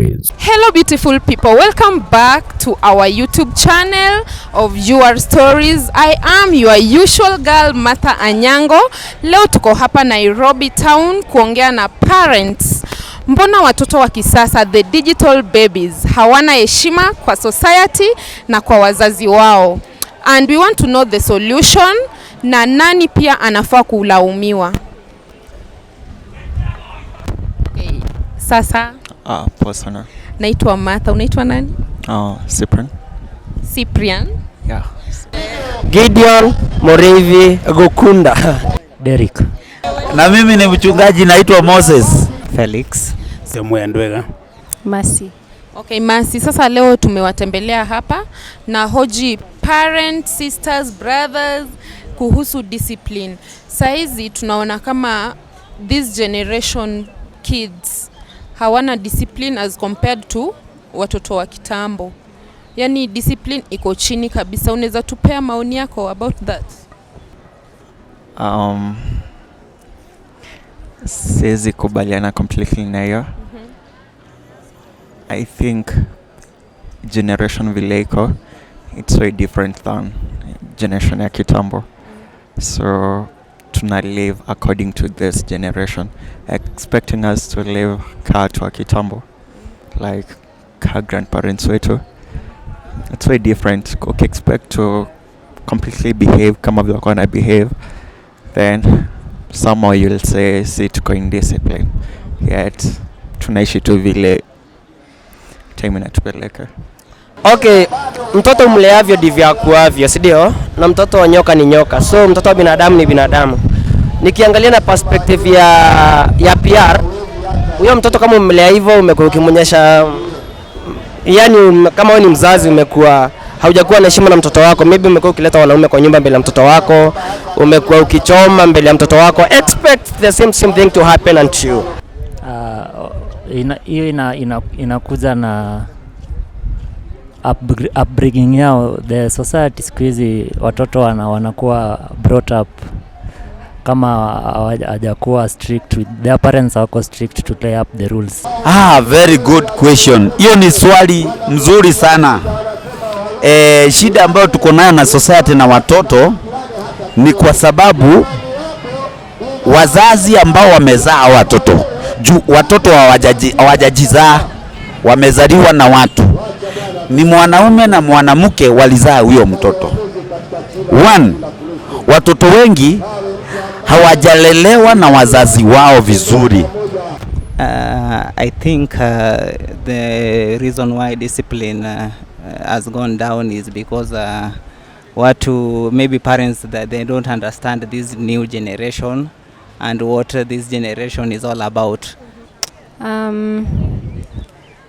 Stories. Hello beautiful people, welcome back to our YouTube channel of Your Stories. I am your usual girl Martha Anyango. Leo tuko hapa Nairobi town kuongea na parents. Mbona watoto wa kisasa, the digital babies, hawana heshima kwa society na kwa wazazi wao? And we want to know the solution, na nani pia anafaa kulaumiwa. Okay. Sasa Poa sana. Naitwa Martha. Unaitwa nani? Cyprian. Cyprian? Yeah. Gideon Morevi Gokunda. Derek. Na mimi ni mchungaji naitwa Moses. Felix. Samuel Ndwega. Masi. Okay, Masi. Sasa leo tumewatembelea hapa na hoji parents, sisters, brothers kuhusu discipline. Saizi tunaona kama this generation kids hawana discipline as compared to watoto wa kitambo. Yani discipline iko chini kabisa. Unaweza tupea maoni yako about that? Siwezi kubaliana completely na hiyo. I think generation vile iko, it's very different than generation ya kitambo. So tuna live according to this generation, expecting us to live ka watu wa kitambo, like ka grandparents wetu. It's very different. Expect to completely behave kama vile wako na behave, then somehow you'll say si tuko indiscipline, yet tunaishi tu vile time inatupeleka. Okay, mtoto mleavyo ndivyo akuavyo, si ndio? Na mtoto wa nyoka ni nyoka. So mtoto wa binadamu ni binadamu. Nikiangalia na perspective ya PR, huyo mtoto kama umlea hivyo, umekuwa ukimonyesha, yani kama wewe ni mzazi umekuwa haujakuwa na heshima na mtoto wako, maybe umekuwa ukileta wanaume kwa nyumba mbele ya mtoto wako, umekuwa ukichoma mbele ya mtoto wako, expect the same thing to happen unto you. Hiyo inakuja na upbringing yao. The society siku hizi watoto wanakuwa brought up kama hawajakuwa strict with their parents, wako strict to play up the rules. Very good question. Hiyo ni swali mzuri sana. Shida ambayo tuko nayo na society na watoto ni kwa sababu wazazi ambao wamezaa watoto, watoto hawajajizaa, wamezaliwa na watu. Ni mwanaume na mwanamke walizaa huyo mtoto. Watoto wengi hawajalelewa na wazazi wao vizuri. I think the reason why discipline has gone down is because maybe parents that they don't understand this new generation and what this generation is all about.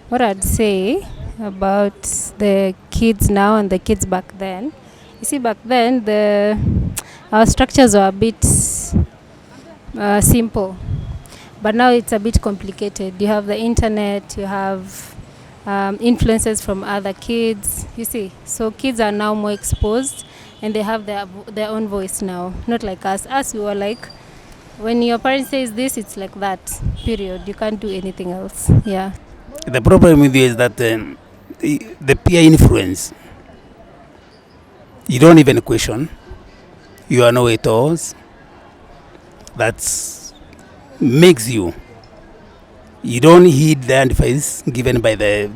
What I'd say about the kids now and the kids back then, you see, back then our structures were a bit simple, but now it's a bit complicated. You have the internet, you have influences from other kids, you see, so kids are now more exposed and they have their own voice now, not like us. We were like, when your parent says this, it's like that, period. You can't do anything else. Yeah. The problem with you is that the peer influence, you don't even question, you are know-it-alls. That makes you don't heed the advice given by the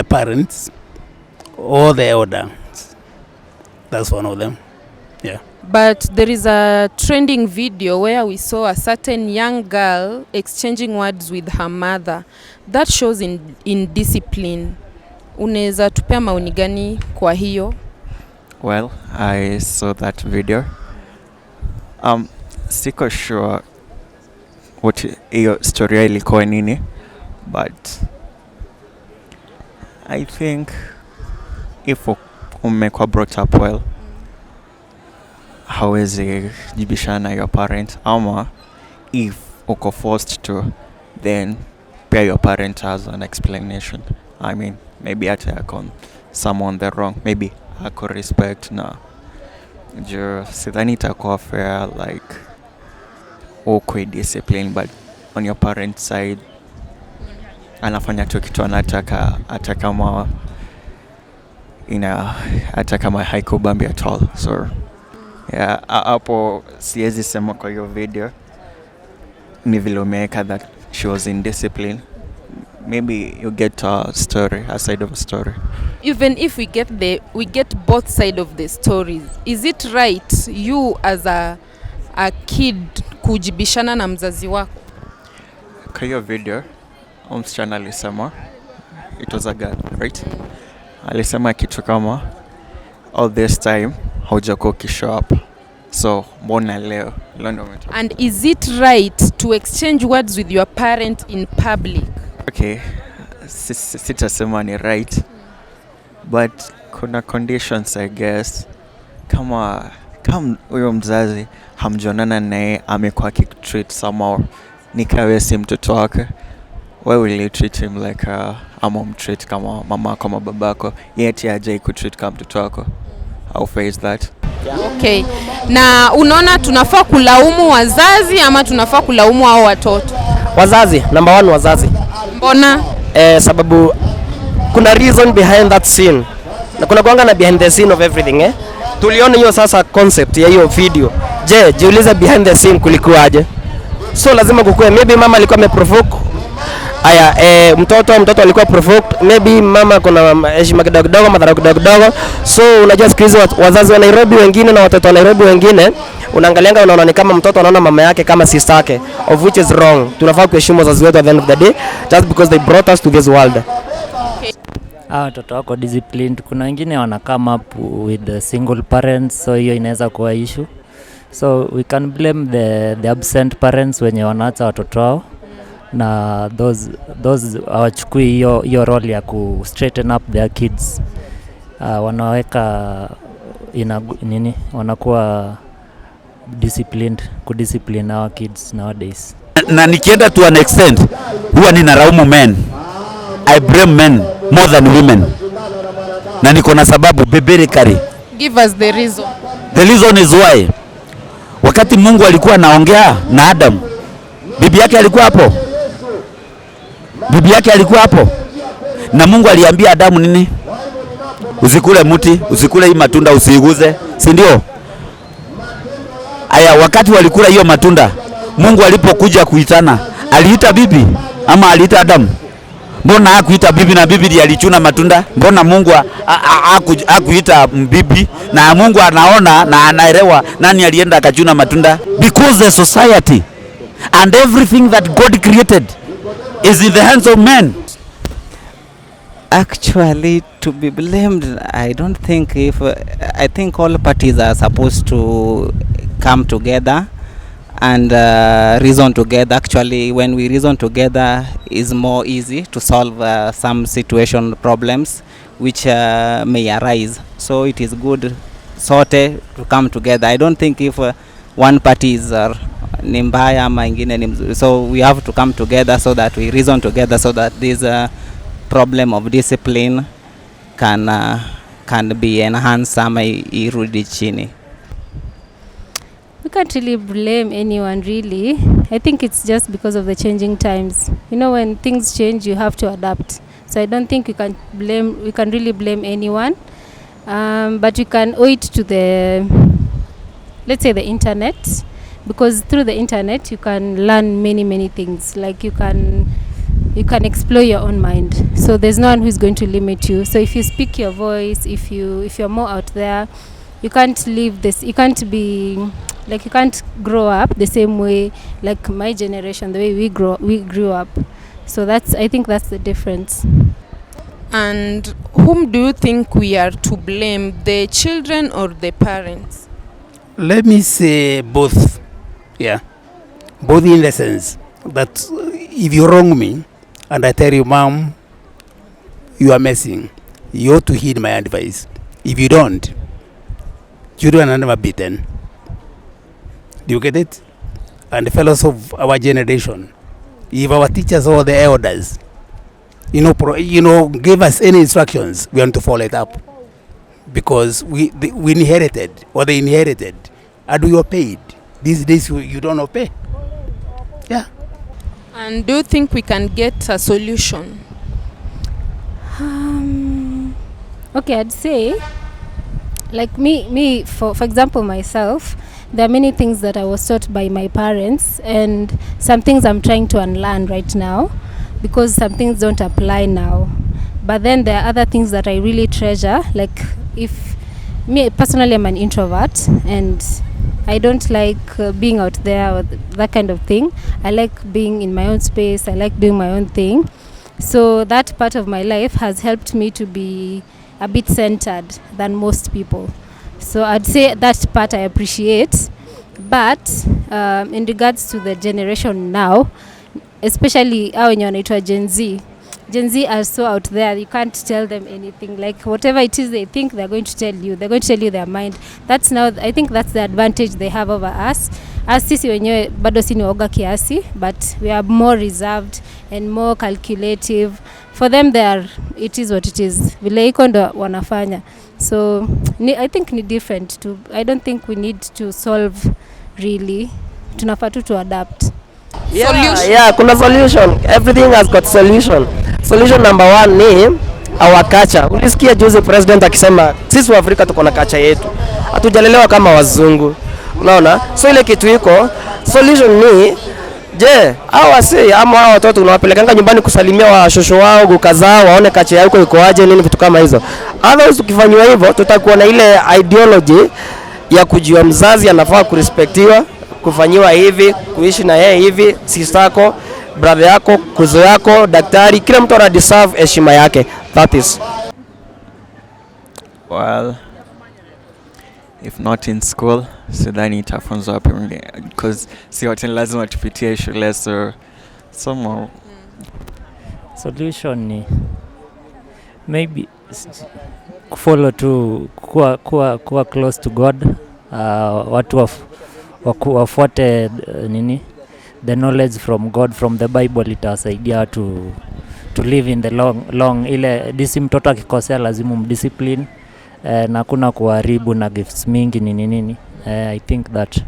parents or the elders. That's one of them. Yeah. But there is a trending video where we saw a certain young girl exchanging words with her mother. That shows in discipline. Unaweza tupea maoni gani kwa hiyo? Well, I saw that video. Siko sure what hiyo story ilikuwa nini, but I think if umekuwa brought up well, hawezi jibishana your parent, ama if uko forced to, then pay your parent as an explanation. I mean, maybe hata yako someone the wrong, maybe hako respect na juu sidhani itakuwa fair like ukwe discipline but on your parent side anafanya tu kitu anataka, hata kama hata kama haikubambi at all. So yeah, hapo siwezi sema kwa hiyo video ni vile umeweka that she was indisciplined. Maybe you get a story, a side of a story. Even if we get both side of the stories, is it right you as a kid kujibishana na mzazi wako? Kwa hiyo video msichana alisema, it was a girl, right? Alisema kitu kama, all this time haujakuwa ukishow up, so mbona leo ndio umetoka? And is it right to exchange words with your parent in public? Okay, sitasema ni right, but kuna conditions I guess. Kama huyo mzazi hamjonana naye, amekuwa akitreat somehow nikawe si mtoto wake, why will you treat him like ama umtreat kama mama kama babako, yet hajai kutreat kama mtoto wako? How fair is that? Okay, na unaona tunafaa kulaumu wazazi ama tunafaa kulaumu hao watoto? Wazazi, number 1 wazazi. Mbona? Sababu kuna reason behind that scene. Na kuna kuanga na behind the scene of everything Tuliona hiyo sasa concept ya hiyo video. Je, jiulize behind the scene kulikuwaje? So lazima kukue, maybe mama alikuwa ameprovoke. Aya, mtoto alikuwa provoked. Maybe mama kuna heshima kidogo, madhara kidogo. So unajua siku hizi wazazi wa Nairobi wengine na watoto wa Nairobi wengine, unaangalianga unaona ni kama mtoto anaona mama yake kama sister yake, of which is wrong. Tunafaa kuheshimu wazazi wetu at the end of the day, just because they brought us to this world. Watoto wako disciplined. Kuna wengine wana come up with the single parents, so hiyo inaweza kuwa issue. So we can blame the absent parents wenye wanaacha watoto wao, na those hawachukui hiyo role ya ku straighten up their kids. Wanaweka wanakuwa disciplined, kudiscipline our kids nowadays. Na nikienda to an extent, huwa ninalaumu men. I blame men more than women. Na niko na sababu biblically. Give us the reason. The reason is why, wakati Mungu alikuwa anaongea na Adam, bibi yake alikuwa hapo. Na Mungu aliambia Adamu nini? Usikule mti, usikule hii matunda, usiiguze, si ndio? Aya, wakati walikula hiyo matunda, Mungu alipokuja kuitana, aliita bibi ama aliita Adamu? Mbona hakuita bibi, na bibi ndiye alichuna matunda? Mbona Mungu hakuita bibi, na Mungu anaona na anaelewa nani alienda akachuna matunda? Because the society and everything that God created is in the hands of men. Actually, to be blamed, I don't think I think all parties are supposed to come together and reason together. Actually, when we reason together, is more easy to solve some situation problems which may arise. So it is good sote to come together. I don't think if one party is ni mbaya ama ingine ni mzuri, so we have to come together so that we reason together so that this problem of discipline can be enhanced ama irudi chini. We can't really blame anyone, really. I think it's just because of the changing times. You know, when things change, you have to adapt. So I don't think we can really blame anyone. But we can owe it to let's say the internet, because through the internet you can learn many things. Like you can explore your own mind. So there's no one who's going to limit you. So if you speak your voice, if you're more out there, you can't live this. You can't be like, you can't grow up the same way like my generation, the way we grew up. So I think that's the difference. And whom do you think we are to blame, the children or the parents? Let me say both. Yeah, both in the sense that if you wrong me and I tell you, Mom, you are messing, you ought to heed my advice. If you don't, children are never beaten. Do you get it? And the fellows of our generation, if our teachers or the elders, give us any instructions, we want to follow it up, because we inherited, or they inherited, and we are paid. These days you don't obey. Yeah. And do you think we can get a solution? Okay, I'd say, like me for example myself, there are many things that I was taught by my parents, and some things I'm trying to unlearn right now because some things don't apply now. But then there are other things that I really treasure, like if me personally, I'm an introvert and I don't like being out there or that kind of thing. I like being in my own space. I like doing my own thing. So that part of my life has helped me to be a bit centered than most people. So I'd say that part I appreciate. But in regards to the generation now, especially hao wenye wanaitwa Gen Z are so out there, you can't tell them anything. Like whatever it is they think, they're going to tell you. They're going to tell you their mind. That's now, I think that's the advantage they have over us. As sisi wenyewe bado si ni waoga kiasi, but we are more reserved and more calculative. For them, it is what it is. Vile iko ndo wanafanya. So I think ni different too. I don't think we need to solve really. Tunafaa tu to adapt. Yeah, kuna solution. Everything has got solution. Solution number 1 ni our culture. Ulisikia juzi president akisema sisi wa Afrika tuko na culture yetu. Hatujalelewa kama wazungu. Unaona? So ile kitu iko, solution ni je, hao wasi ama hao watoto unawapelekanga nyumbani kusalimia washosho wao, guka zao, waone culture yako iko aje, nini vitu kama hizo. Otherwise tukifanywa hivyo tutakuwa na ile ideology ya kujua mzazi anafaa kurespectiwa, kufanyiwa hivi, kuishi na yeye hivi, sister yako, brother yako, kuzo yako, daktari, kila mtu ana deserve heshima yake. That is. Well, if not in school, sidhani itafunzwa wapi, because si wote lazima tupitie shule, so somehow Solution ni maybe follow to kuwa close to God. Watu wafuate the knowledge from God, from the Bible. Itasaidia to live in the long ile mtoto akikosea lazima mdiscipline, na kuna kuharibu na gifts mingi nini. I think that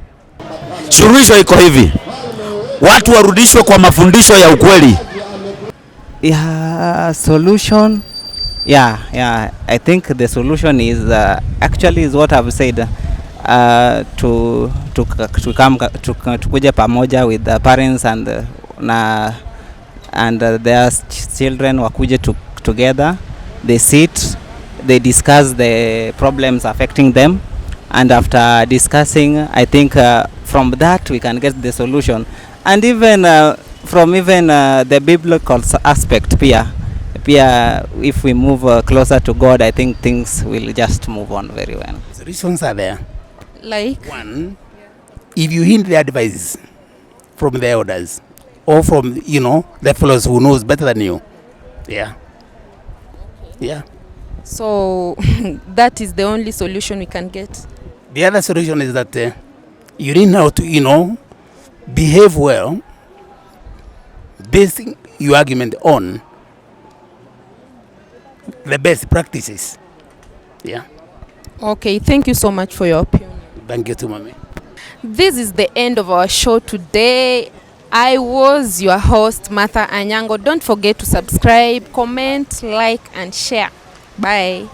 Suluhisho iko hivi, watu warudishwe kwa mafundisho ya ukweli. Solution. I think the solution is actually is what I've said. Kuja pamoja with the parents and their children wakuje together, they sit, they discuss the problems affecting them, and after discussing, I think from that we can get the solution. And even from the biblical aspect pia if we move closer to God, I think things will just move on very well. Solutions are there. Like? One, if you heed the advice from the elders or from, the fellows who knows better than you. Yeah. So that is the only solution we can get. The other solution is that you need now to, behave well, basing your argument on the best practices. Yeah. Okay, thank you so much for your opinion. Thank you too, Mami. This is the end of our show today. I was your host, Martha Anyango. Don't forget to subscribe, comment, like, and share. Bye.